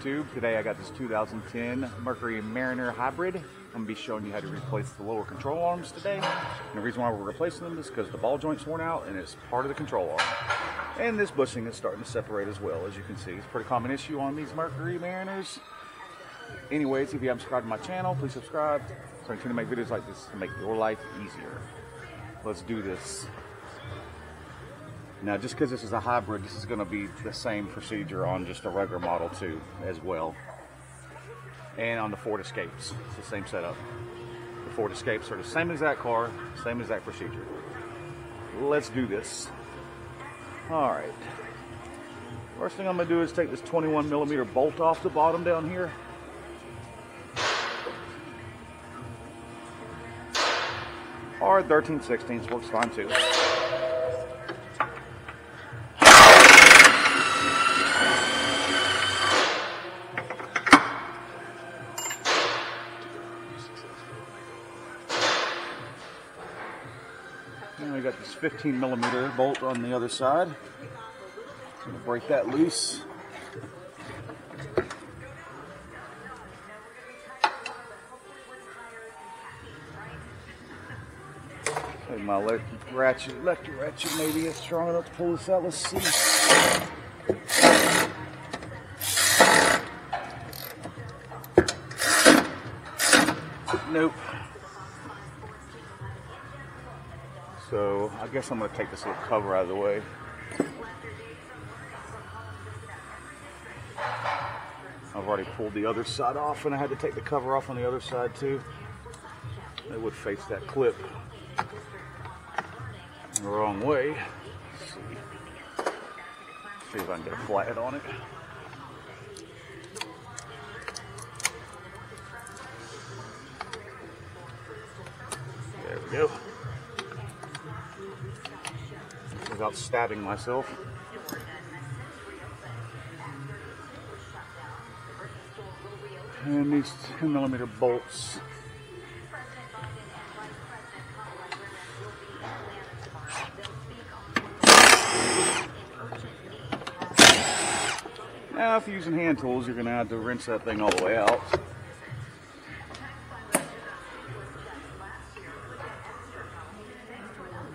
YouTube. Today I got this 2010 Mercury Mariner Hybrid. I'm going to be showing you how to replace the lower control arms today. And the reason why we're replacing them is because the ball joint's worn out and it's part of the control arm. And this bushing is starting to separate as well, as you can see. It's a pretty common issue on these Mercury Mariners. Anyways, if you haven't subscribed to my channel, please subscribe. So I continue to make videos like this to make your life easier. Let's do this. Now, just because this is a hybrid, this is going to be the same procedure on just a regular Model 2 as well. And on the Ford Escapes, it's the same setup. The Ford Escapes are the same exact car, same exact procedure. Let's do this. All right. First thing I'm going to do is take this 21mm bolt off the bottom down here. Or 13/16 works fine too. And we got this 15mm bolt on the other side. I'm going to break that loose. Okay, my lefty ratchet maybe is strong enough to pull this out. Let's see. Nope. So I guess I'm going to take this little cover out of the way. I've already pulled the other side off, and I had to take the cover off on the other side too. It would face that clip the wrong way. Let's see if I can get a flat on it. There we go. Without stabbing myself. And these 10mm bolts. Now, if you're using hand tools, you're going to have to rinse that thing all the way out.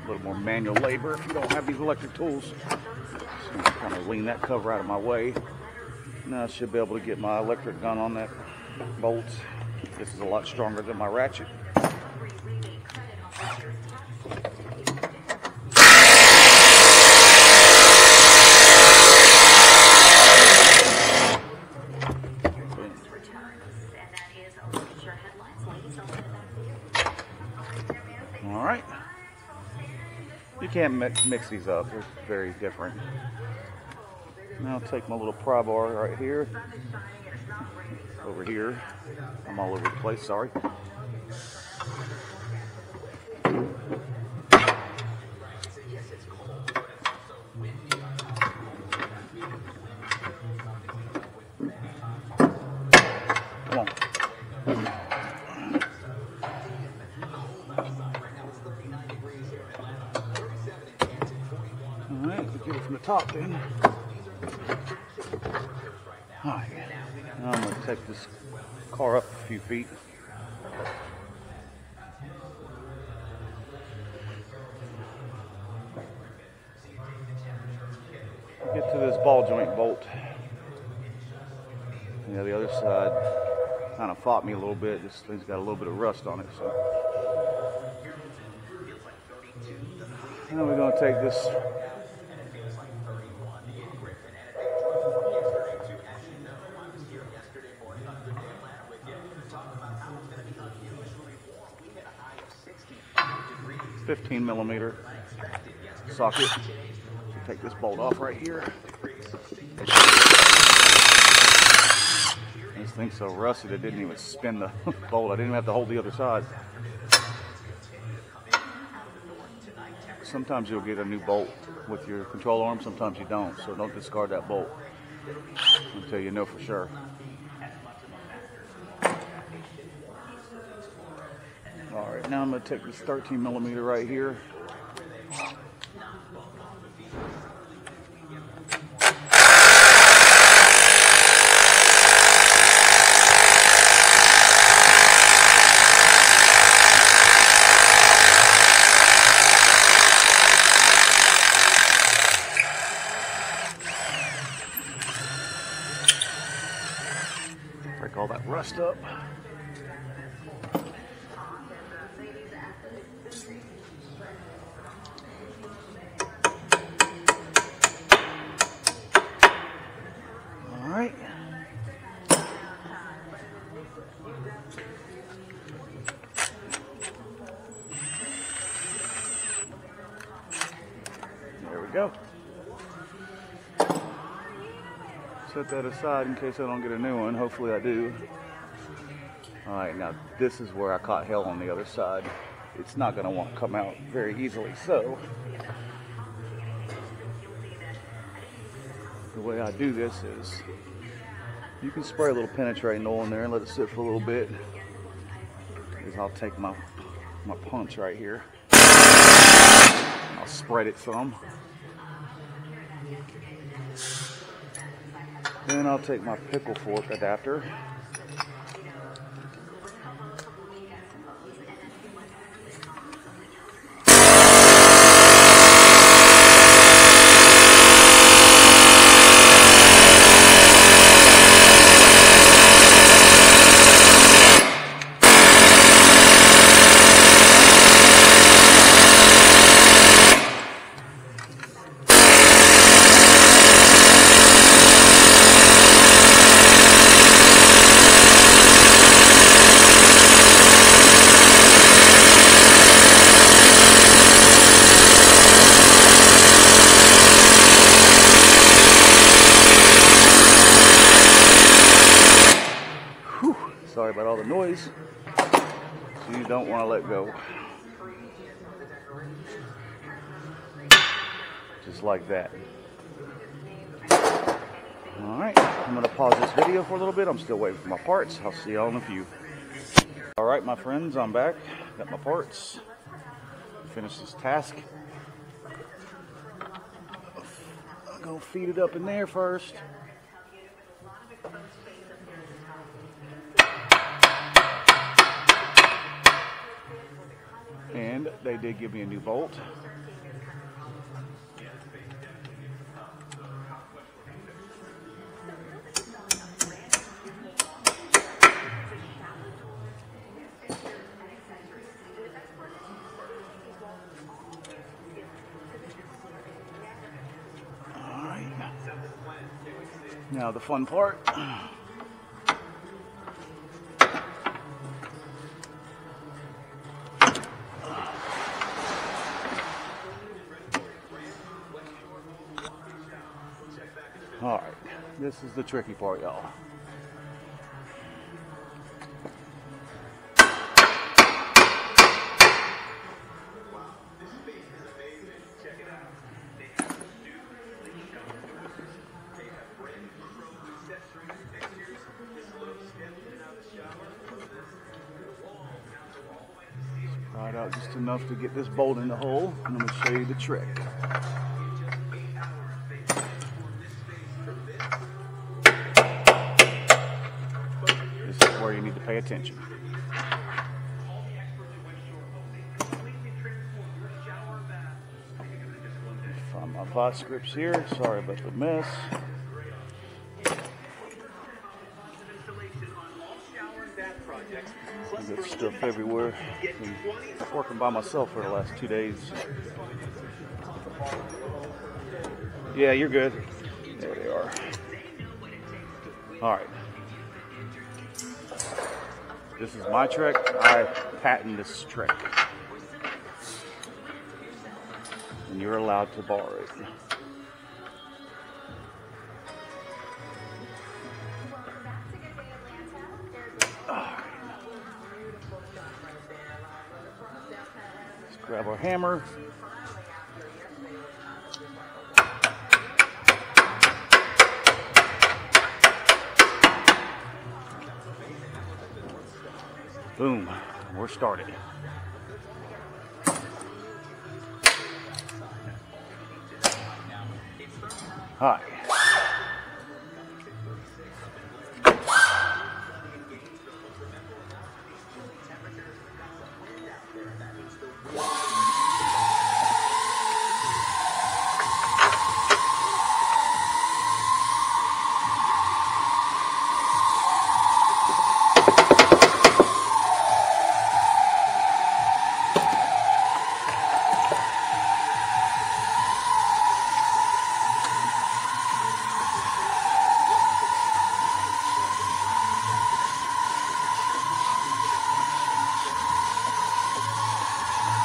A little more manual labor if you don't have these electric tools. Just kind of lean that cover out of my way. Now I should be able to get my electric gun on that bolt. This is a lot stronger than my ratchet. All right. You can't mix these up. They're very different. Now I'll take my little pry bar right here. Over here. I'm all over the place, sorry. Come on. Alright, we'll get it from the top then. Alright, now I'm going to take this car up a few feet. Get to this ball joint bolt. Yeah, the other side kind of fought me a little bit. This thing's got a little bit of rust on it, so. Now we're going to take this $15mm socket. Take this bolt off right here. This thing's so rusty that it didn't even spin the bolt. I didn't even have to hold the other side. Sometimes you'll get a new bolt with your control arm, sometimes you don't. So don't discard that bolt until you know for sure. Alright, now I'm going to take this 13mm right here. rust up. All right. There we go. Set that aside in case I don't get a new one. Hopefully I do. All right, now this is where I caught hell on the other side. It's not going to want to come out very easily. So the way I do this is you can spray a little penetrating oil in there and let it sit for a little bit. I'll take my punch right here. I'll spread it some. Then I'll take my pickle fork adapter. Sorry about all the noise. So you don't want to let go. Just like that. Alright, I'm going to pause this video for a little bit. I'm still waiting for my parts. I'll see y'all in a few. Alright, my friends, I'm back. Got my parts. Finish this task. I'm going to feed it up in there first. And they did give me a new bolt. All right. Now the fun part. All right, this is the tricky part, y'all. Pry it out just enough to get this bolt in the hole, and I'm going to show you the trick. Where you need to pay attention. Find my vice grips here. Sorry about the mess. There's stuff everywhere. Been working by myself for the last 2 days. Yeah, you're good. There they are. All right. This is my trick. I patent this trick. And you're allowed to borrow it. Let's grab our hammer. Boom, we're started. Hi.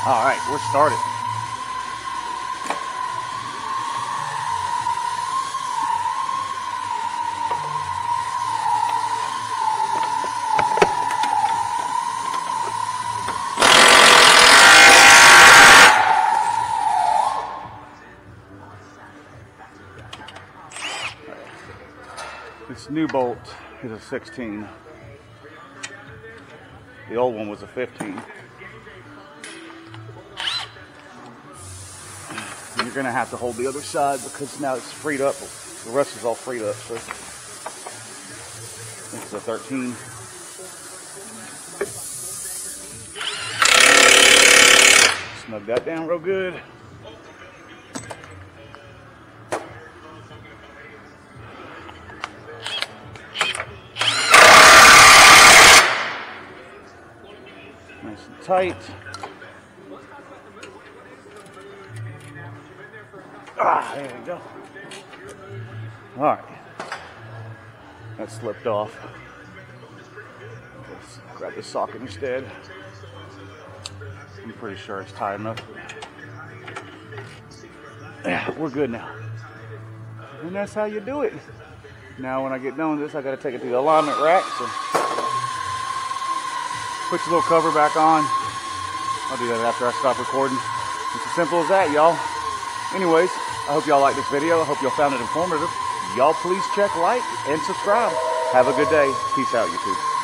All right, we're started. This new bolt is a 16. The old one was a 15. And you're gonna have to hold the other side because now it's freed up. The rest is all freed up. So this is a 13. Snug that down real good. Nice and tight. There we go. All right. That slipped off. Let's grab the socket instead. I'm pretty sure it's tight enough. Yeah, we're good now. And that's how you do it. Now when I get done with this, I gotta take it to the alignment rack. So put your little cover back on. I'll do that after I stop recording. It's as simple as that, y'all. Anyways, I hope y'all liked this video. I hope y'all found it informative. Y'all please check like and subscribe. Have a good day. Peace out, YouTube.